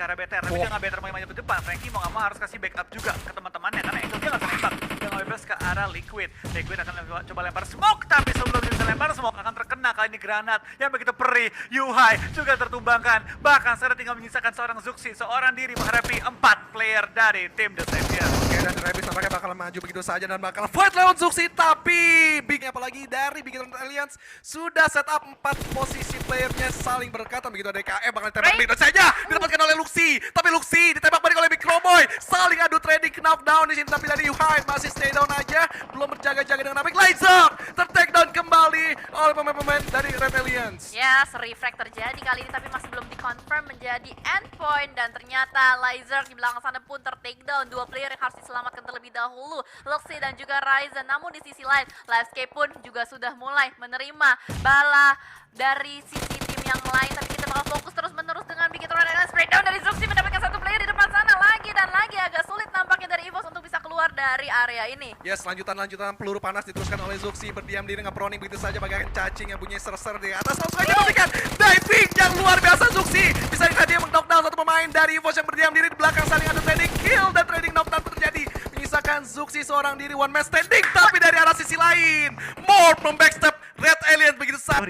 ke arah BTR, tapi dia nggak better mau maju ke depan. Frankie mau nggak mau harus kasih backup juga ke teman-temannya karena Angle dia nggak bisa nembak. Dia nggak bebas ke arah Liquid. Liquid akan coba lempar smoke, tapi sebelum dia bisa lempar smoke akan terkena kali ini granat yang begitu perih. Yuhai juga tertumbangkan. Bahkan sekarang tinggal menyisakan seorang Zuxi, seorang diri menghadapi 4 player dari tim The Savior. Oke, dan Rebis nampaknya bakal maju begitu saja dan bakal fight lewat Zuxi, tapi big apalagi dari Big Alliance sudah set up 4 posisi playernya saling berdekatan begitu. Ada KF bakal ditembak begitu saja didapatkan oleh Luxi, tapi Luxi ditembak balik oleh Big Cowboy, saling adu trading knockdown di sini, tapi dari Yuhai masih stay down aja, belum berjaga-jaga dengan apik. Laser ter-take down kembali oleh pemain-pemain dari Red Alliance. Yes, refrag terjadi kali ini tapi masih belum dikonfirm menjadi endpoint dan ternyata Laser di belakang sana pun ter-takedown. Dua player yang harus diselamatkan terlebih dahulu, Luxi dan juga Ryzen. Namun di sisi lain, Livescape pun juga sudah mulai menerima bala dari sisi tim yang lain. Tapi kita bakal fokus terus-menerus dengan bikin turnamen breakdown dari Zuxi mendapatkan satu player di depan sana lagi dan lagi. Agak sulit nampaknya dari EVOS untuk bisa keluar dari area ini. Yes, lanjutan peluru panas diteruskan oleh Zuxi, berdiam diri nge-proning begitu saja bagaikan cacing yang bunyi ser-ser di atas. Langsung aja memberikan diving yang luar biasa Zuxi. Bisa dikatakan dia meng-knockdown satu pemain dari EVOS yang berdiam diri di belakang, saling adu trading kill dan trading knockdown terjadi. Menyisakan Zuxi seorang diri one man standing, tapi dari arah sisi lain Morph membackstab Red Alien begitu saja.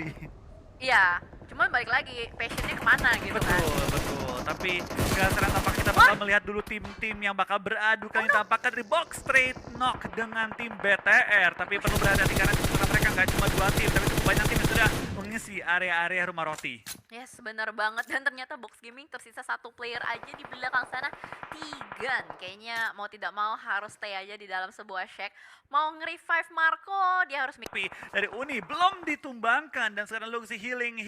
Iya, cuman balik lagi passionnya kemana gitu kan. Betul. Tapi sekarang tampaknya kita bakal melihat dulu tim-tim yang bakal beradu kali ini tampaknya dari box straight knock dengan tim BTR. Tapi perlu berhati-hati karena mereka nggak cuma 2 tim, tapi cukup banyak tim yang sudah mengisi area-area rumah roti. Yes, benar banget. Dan ternyata Box Gaming tersisa 1 player aja di belakang sana. Tigan kayaknya mau tidak mau harus stay aja di dalam sebuah shack. Mau nge-revive Marco, dia harus Tapi dari Uni belum ditumbangkan dan sekarang Luxi healing.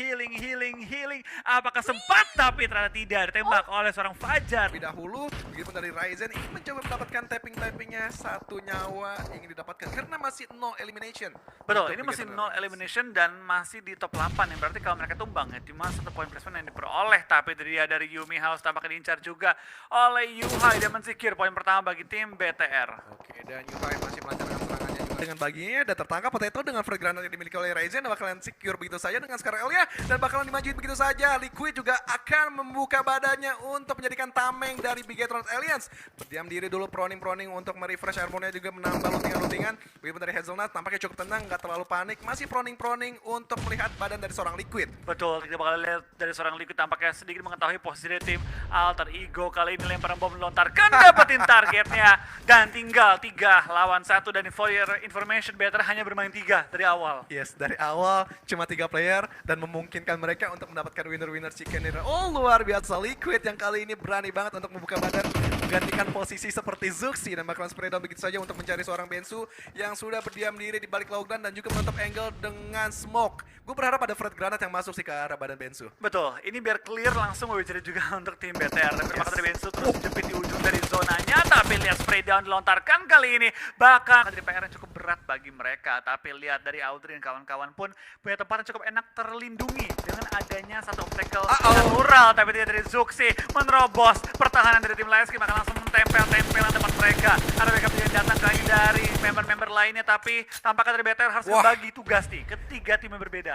Apakah sempat? Tapi ternyata tidak, ditembak oleh seorang Fajar. Lebih dahulu, begitu dari Ryzen ingin mencoba mendapatkan tapping-tappingnya, 1 nyawa ingin didapatkan karena masih 0 elimination. Betul, Untuk ini masih Big 0 Alliance. elimination dan masih di top 8 yang berarti kalau mereka tumbang ya cuma 1 poin placement yang diperoleh. Tapi dari Yumi House tampaknya diincar juga oleh Yuhai dan men-secure poin pertama bagi tim BTR. Oke, dan Yuhai masih melancarkan serangannya juga dengan baginya dan tertangkap Potato dengan frag granat yang dimiliki oleh Ryzen dan bakalan secure begitu saja dengan Scar Elia dan bakalan dimajuin begitu saja. Liquid juga akan membuka badannya untuk menjadikan tameng dari Bigetron Alliance. Berdiam diri dulu proning untuk merefresh armornya juga menambah lootingan. Begitu dari Hazelnut tampaknya cukup tenang, nggak terlalu panik, masih proning untuk melihat badan dari seorang Liquid. Betul, kita bakal lihat dari seorang Liquid tampaknya sedikit mengetahui posisi dari tim Alter Ego. Kali ini lemparan bom melontarkan, dapetin targetnya. Dan tinggal 3 lawan 1 dan for your information, Better hanya bermain 3 dari awal. Yes, dari awal cuma 3 player dan memungkinkan mereka untuk mendapatkan winner chicken dinner. Oh, luar biasa Liquid yang kali ini berani banget untuk membuka badan, menggantikan posisi seperti Zuxi dan bakalan spray down begitu saja untuk mencari seorang Bensu yang sudah berdiam diri di balik logdan dan juga menutup angle dengan smoke. Gue berharap ada frag granat yang masuk sih ke arah badan Bensu. Betul, ini biar clear langsung mau bicara juga untuk tim BTR. Tapi terima kasih dari Bensu terus jepit di ujung dari zonanya. Tapi lihat spray down dilontarkan kali ini. Bahkan dari PR yang cukup berat bagi mereka. Tapi lihat dari Audrey dan kawan-kawan pun punya tempat yang cukup enak terlindungi dengan adanya satu obstacle natural. Tapi dia dari Zuxi menerobos pertahanan dari tim Livescape akan langsung tempel-tempelan depan mereka. Ada backup yang datang kali dari member-member lainnya. Tapi tampaknya dari BTR harus membagi tugas nih ke 3 tim yang berbeda.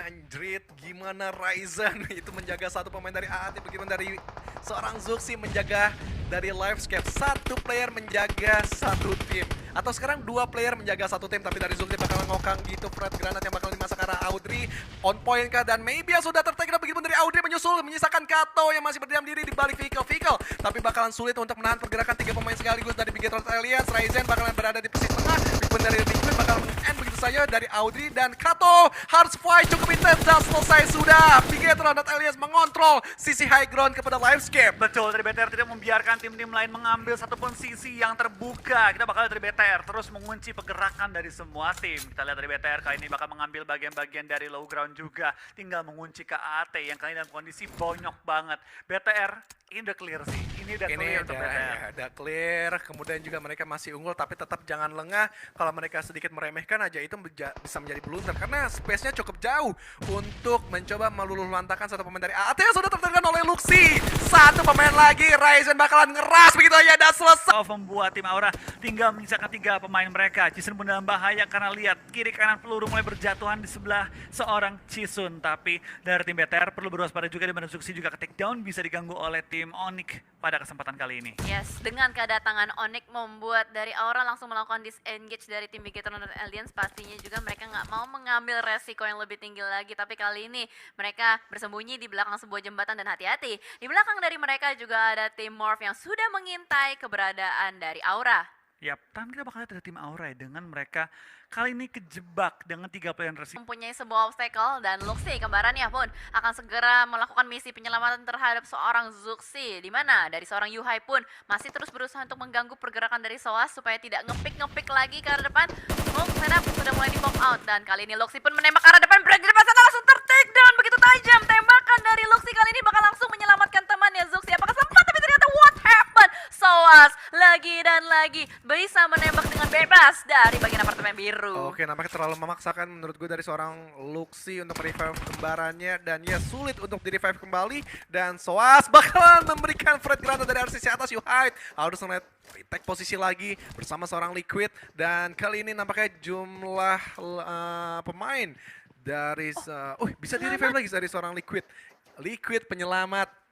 Anjrit, gimana Ryzen itu menjaga satu pemain dari AAT, bagaimana dari seorang Zuxi menjaga dari Livescape. 1 player menjaga 1 tim. Atau sekarang 2 player menjaga 1 tim, tapi dari Zuxi bakal ngokang gitu frag granat yang bakal dimasak arah Audrey. On point kah? Dan maybe sudah tertake begitu dari Audrey menyusul, menyisakan Kato yang masih berdiam diri di balik vehicle. Tapi bakalan sulit untuk menahan pergerakan 3 pemain sekaligus dari Bigetron Alliance. Ryzen bakalan berada di posisi tengah, Big dari Liquid bakal meng-end begitu saja dari Audrey dan Kato. Harus fight cukup intens dan selesai sudah. Bigetron Alliance mengontrol sisi high ground kepada Livescape. Betul, dari BTR tidak membiarkan tim-tim lain mengambil satupun sisi yang terbuka. Kita bakal lihat dari BTR terus mengunci pergerakan dari semua tim. Kita lihat dari BTR kali ini bakal mengambil bagian-bagian dari low ground juga. Tinggal mengunci ke AT yang kali ini dalam kondisi bonyok banget. BTR ini udah clear sih. Ini udah clear untuk BTR. Udah clear, kemudian juga mereka masih unggul tapi tetap jangan lengah. Kalau mereka sedikit meremehkan aja itu bisa menjadi blunder karena space-nya cukup jauh untuk mencoba meluluh lantakan satu pemain dari AAT yang sudah tertekan oleh Luxi. Satu pemain lagi, Ryzen bakalan ngeras begitu aja dan selesai. Membuat tim Aura tinggal menyisakan 3 pemain mereka. Chisun pun dalam bahaya karena lihat kiri kanan peluru mulai berjatuhan di sebelah seorang Chisun. Tapi dari tim BTR perlu berwaspada juga, di mana Zuxi juga ke takedown bisa diganggu oleh tim Onyx pada kesempatan kali ini. Yes, dengan kedatangan Onyx membuat dari Aura langsung melakukan disengage dari tim Bigetron dan Aliens. Pastinya juga mereka nggak mau mengambil resiko yang lebih tinggi lagi. Tapi kali ini mereka bersembunyi di belakang sebuah jembatan dan hati-hati. Di belakang dari mereka juga ada tim Morph yang sudah mengintai keberadaan dari Aura. Yap, tapi kita bakal lihat ada tim Aura ya, dengan mereka kali ini kejebak dengan 3 pilihan resiko. Mempunyai sebuah obstacle dan Luxi kembarannya pun akan segera melakukan misi penyelamatan terhadap seorang Zuxi, di mana dari seorang Yuhai pun masih terus berusaha untuk mengganggu pergerakan dari Soas supaya tidak ngepik lagi ke arah depan. Setup sudah mulai di pop out dan kali ini Luxi pun menembak ke arah depan, break di depan sana langsung ter-take down begitu tajam. Tembakan dari Luxi kali ini bakal langsung menyelamatkan temannya Zuxi. Apakah sempat? Tapi ternyata what happened? Soas lagi dan lagi bisa menembak dengan bebas dari bagian apartemen biru. Oke, nampaknya terlalu memaksakan menurut gue dari seorang Luxi untuk merevive kembarannya, dan ya sulit untuk di-revive kembali, dan Soas bakalan memberikan Fred Granat dari RCC atas Yuhai. Harus ngeliat retake posisi lagi bersama seorang Liquid, dan kali ini nampaknya jumlah pemain dari bisa di-revive lagi dari seorang Liquid penyelamat.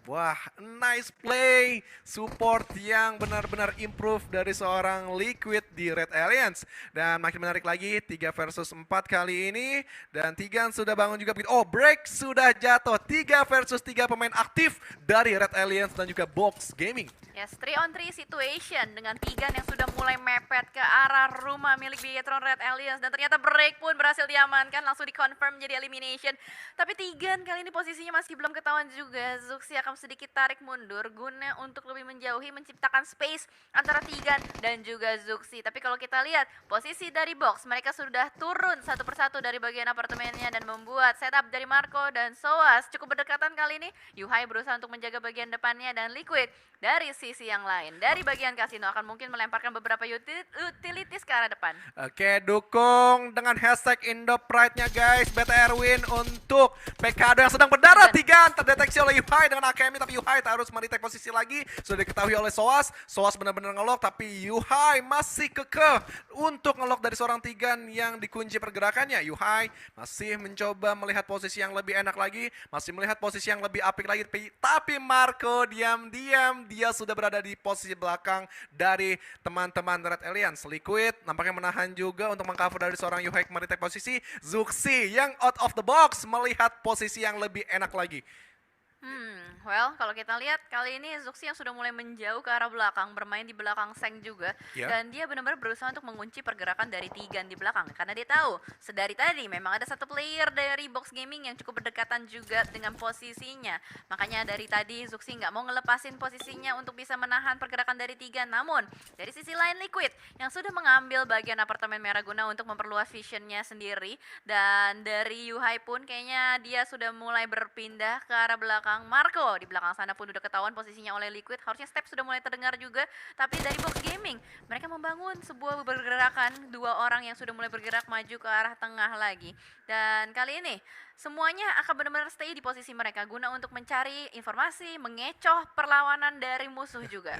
Wah, nice play, support yang benar-benar improve dari seorang Liquid di Red Alliance. Dan makin menarik lagi, 3 versus 4 kali ini. Dan Tigan sudah bangun juga. Oh, break sudah jatuh. 3 versus 3 pemain aktif dari Red Alliance dan juga Box Gaming. Yes, 3-on-3 situation dengan Tigan yang sudah mulai mepet ke arah rumah milik Bigetron Red Alliance. Dan ternyata break pun berhasil diamankan, langsung dikonfirm menjadi elimination. Tapi Tigan kali ini posisinya masih belum ketahuan juga. Zuxi akan sedikit tarik mundur guna untuk lebih menjauhi, menciptakan space antara Tigan dan juga Zuxi. Tapi kalau kita lihat posisi dari box, mereka sudah turun satu persatu dari bagian apartemennya dan membuat setup dari Marco dan Soas cukup berdekatan kali ini. Yuhai berusaha untuk menjaga bagian depannya, dan Liquid dari sisi yang lain, dari bagian kasino akan mungkin melemparkan beberapa utilities ke arah depan. Oke, dukung dengan hashtag IndoPride-nya guys. BTR win untuk PKD yang sedang berdarah. Tigan terdeteksi oleh Yuhai dengan AKM, tapi Yuhai harus meretake posisi lagi. Sudah diketahui oleh Soas. Soas benar-benar ngelock, tapi Yuhai masih kekeh untuk ngelock dari seorang Tigan yang dikunci pergerakannya. Yuhai masih mencoba melihat posisi yang lebih enak lagi, masih melihat posisi yang lebih apik lagi, tapi Marco diam-diam dia sudah berada di posisi belakang dari teman-teman Red Alliance. Liquid nampaknya menahan juga untuk mengcover dari seorang Yuhai meretake posisi. Zuxi yang out of the box melihat posisi yang lebih enak lagi. Well, kalau kita lihat kali ini Zuxi yang sudah mulai menjauh ke arah belakang, bermain di belakang Seng juga, dan dia benar-benar berusaha untuk mengunci pergerakan dari Tigan di belakang, karena dia tahu sedari tadi memang ada satu player dari Box Gaming yang cukup berdekatan juga dengan posisinya. Makanya dari tadi Zuxi nggak mau ngelepasin posisinya untuk bisa menahan pergerakan dari Tigan. Namun dari sisi lain Liquid yang sudah mengambil bagian apartemen merah guna untuk memperluas visionnya sendiri, dan dari Yuhai pun kayaknya dia sudah mulai berpindah ke arah belakang Marco. Di belakang sana pun udah ketahuan posisinya oleh Liquid. Harusnya step sudah mulai terdengar juga. Tapi dari Box Gaming, mereka membangun sebuah pergerakan. 2 orang yang sudah mulai bergerak maju ke arah tengah lagi. Dan kali ini semuanya akan benar-benar stay di posisi mereka guna untuk mencari informasi, mengecoh perlawanan dari musuh juga.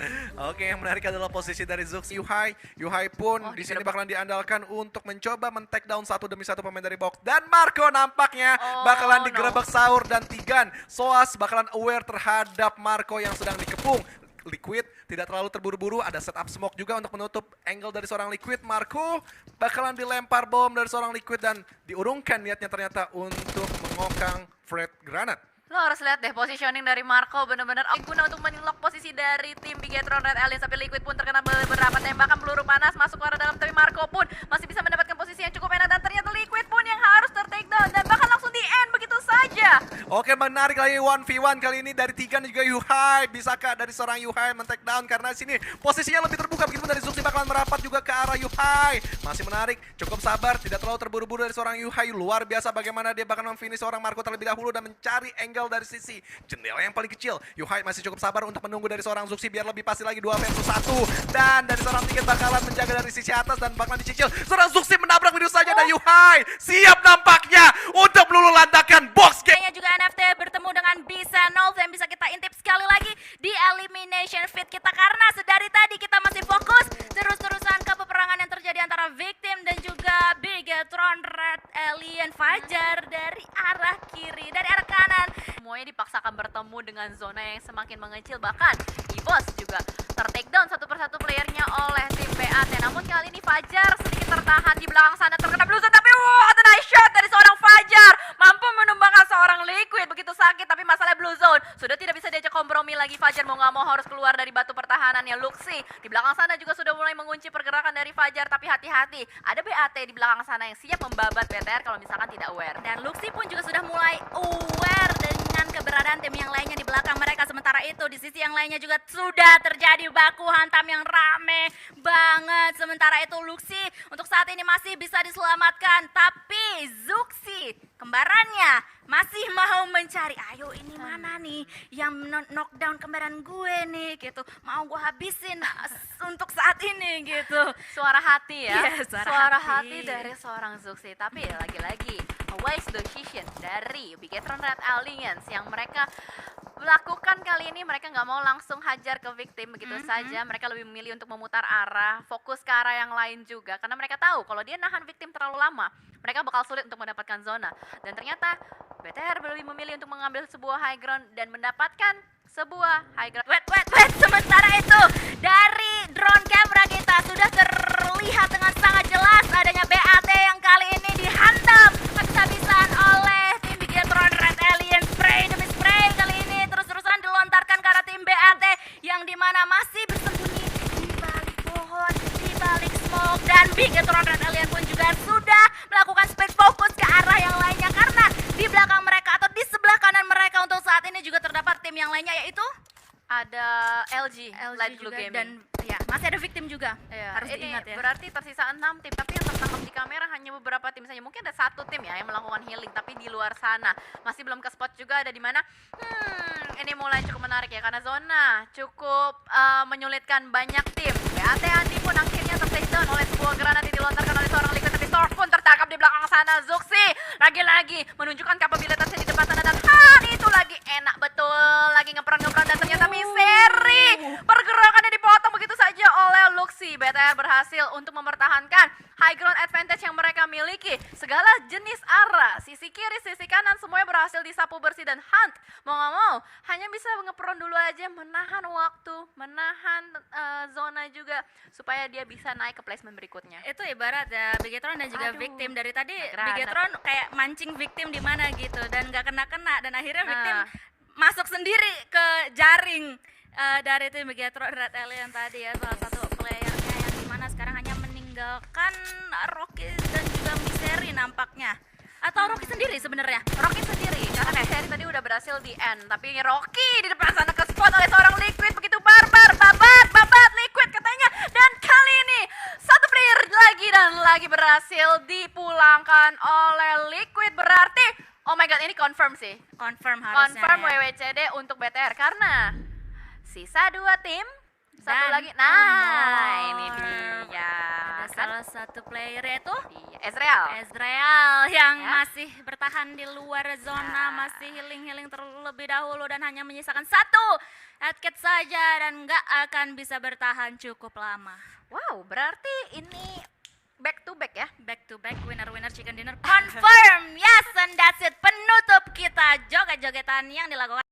Oke, yang menarik adalah posisi dari Zuxi Yuhai. Yuhai pun di sini bakalan diandalkan untuk mencoba men-take down satu demi satu pemain dari box. Dan Marco nampaknya bakalan digerebek sahur, dan Tigan Soas bakalan aware terhadap Marco yang sedang dikepung. Liquid tidak terlalu terburu-buru, ada setup smoke juga untuk menutup angle dari seorang Liquid. Marco bakalan dilempar bom dari seorang Liquid dan diurungkan niatnya ternyata untuk mengokang Fred Granat. Lo harus lihat deh positioning dari Marco, bener-bener guna untuk menlock posisi dari tim Bigetron Red Alliance. Tapi Liquid pun terkena beberapa tembakan peluru panas masuk ke arah dalam, tapi Marco pun masih bisa mendapatkan posisi yang cukup enak, dan ternyata Liquid pun yang harus ter-take down dan bahkan langsung di-end begitu saja. Oke, menarik lagi 1v1 kali ini dari Tigan dan juga Yuhai. Bisakah dari seorang Yuhai men-take down karena sini posisinya lebih terbuka begitu dari Zuxi bakalan merapat juga ke arah Yuhai. Masih menarik, cukup sabar, tidak terlalu terburu-buru dari seorang Yuhai. Luar biasa bagaimana dia bakal memfinish seorang Marco terlebih dahulu dan mencari angle dari sisi jendela yang paling kecil. Yuhai masih cukup sabar untuk menunggu dari seorang Zuxi biar lebih pasti lagi 2 versus 1. Dan dari seorang Tigan bakalan menjaga dari sisi atas dan bakalan dicicil. Seorang Zuxi menabrak begitu saja dan Yuhai siap nampaknya untuk meluluh lantakan box game. Kayaknya juga NFT bertemu dengan B-Senol yang bisa kita intip sekali lagi di elimination feed kita karena sedari tadi kita masih fokus terus-terusan ke peperangan yang terjadi antara Victim dan juga Bigetron Red Alien Fajar dari arah kiri, dari arah kanan. Semuanya dipaksakan bertemu dengan zona yang semakin mengecil, bahkan EVOS juga ter-takedown satu persatu playernya oleh tim BAT. Namun kali ini Fajar sedikit tertahan di belakang sana, terkena blue zone, tapi ada nice shot dari seorang Fajar, mampu menumbangkan seorang Liquid. Begitu sakit, tapi masalah blue zone sudah tidak bisa diajak kompromi lagi. Fajar mau nggak mau harus keluar dari batu pertahanannya. Luxi di belakang sana juga sudah mulai mengunci pergerakan dari Fajar, tapi hati-hati, ada BAT di belakang sana yang siap membabat BTR kalau misalkan tidak aware. Dan Luxi pun juga sudah mulai aware dengan keberadaan tim yang lainnya di belakang mereka. Sementara itu di sisi yang lainnya juga sudah terjadi baku hantam yang rame banget. Sementara itu Luxi untuk saat ini masih bisa diselamatkan, tapi Zuxi kembarannya masih mau mencari, ayo ini mana nih yang knockdown kembaran gue nih gitu, mau gue habisin untuk saat ini gitu. Suara hati ya, Iya, suara hati. hati dari seorang Zuxi. Tapi lagi-lagi a wise decision dari Bigetron Red Alliance yang mereka lakukan kali ini. Mereka nggak mau langsung hajar ke Victim begitu saja. Mereka lebih memilih untuk memutar arah, fokus ke arah yang lain juga, karena mereka tahu kalau dia nahan Victim terlalu lama, mereka bakal sulit untuk mendapatkan zona. Dan ternyata BTR lebih memilih untuk mengambil sebuah high ground dan mendapatkan sebuah high ground. Wait. Sementara itu dari drone camera kita sudah terlihat dengan sangat jelas adanya BAT yang kali ini dihantam habis-habisan oleh tim Bigetron Red Alien. Spray demi spray kali ini terus-terusan dilontarkan ke arah tim BAT yang dimana masih bersembunyi di balik pohon, di balik smoke. Dan Bigetron Red Alien pun juga sudah melakukan split fokus ke arah yang lainnya karena di belakang mereka atau di sebelah kanan mereka untuk saat ini juga terdapat tim yang lainnya, yaitu ada LG Light Blue juga, Gaming. dan ya masih ada Victim juga. Ya, Harus ini diingat ya. berarti tersisa 6 tim, tapi yang tertangkap di kamera hanya beberapa tim saja. Mungkin ada satu tim ya yang melakukan healing, tapi di luar sana masih belum ke spot juga ada di mana. Ini mulai cukup menarik ya karena zona cukup menyulitkan banyak tim. BAT Andi pun akhirnya ter-takedown oleh sebuah granat yang dilontarkan oleh seorang Liquid, tapi Stork pun tertangkap di belakang sana. Zuxi lagi-lagi menunjukkan kapabilitasnya di depan sana dan itu lagi enak betul, lagi ngeperan dan ternyata Misery pergerakannya dipotong begitu saja oleh Luxi. BTR berhasil untuk mempertahankan high ground advantage yang mereka miliki. Segala jenis arah, sisi kiri, sisi kanan semuanya berhasil disapu bersih dan Hunt mau gak mau hanya bisa ngeperon dulu aja, menahan waktu, menahan zona juga supaya dia bisa naik ke placement berikutnya. Itu ibarat ya Bigetron dan juga Aduh, Victim dari tadi. granat. Bigetron kayak mancing Victim di mana gitu dan nggak kena dan akhirnya Nah. Victim masuk sendiri ke jaring dari tim Bigetron Red Alien tadi ya, salah satu playernya yang dimana sekarang hanya meninggalkan Rocky dan juga Misery nampaknya. Atau Rocky sendiri sebenarnya. Rocky sendiri, karena Misery tadi udah berhasil di end, tapi Rocky di depan sana ke spot oleh seorang Liquid begitu barbar, babat Liquid katanya. Dan kali ini satu player lagi dan lagi berhasil dipulangkan oleh Liquid. Berarti oh my god, ini confirm sih. Confirm harusnya. Confirm ya. WWCD untuk BTR karena sisa 2 tim, satu Dan lagi. Nah, ini dia. Ada salah satu player yaitu Ezreal. Ezreal yang Ya. masih bertahan di luar zona, Ya. masih healing terlebih dahulu dan hanya menyisakan 1 headcat saja dan nggak akan bisa bertahan cukup lama. Wow, berarti ini back to back ya. Back to back, winner chicken dinner confirm. Yes, and that's it. Penutup kita joget-jogetan yang dilakukan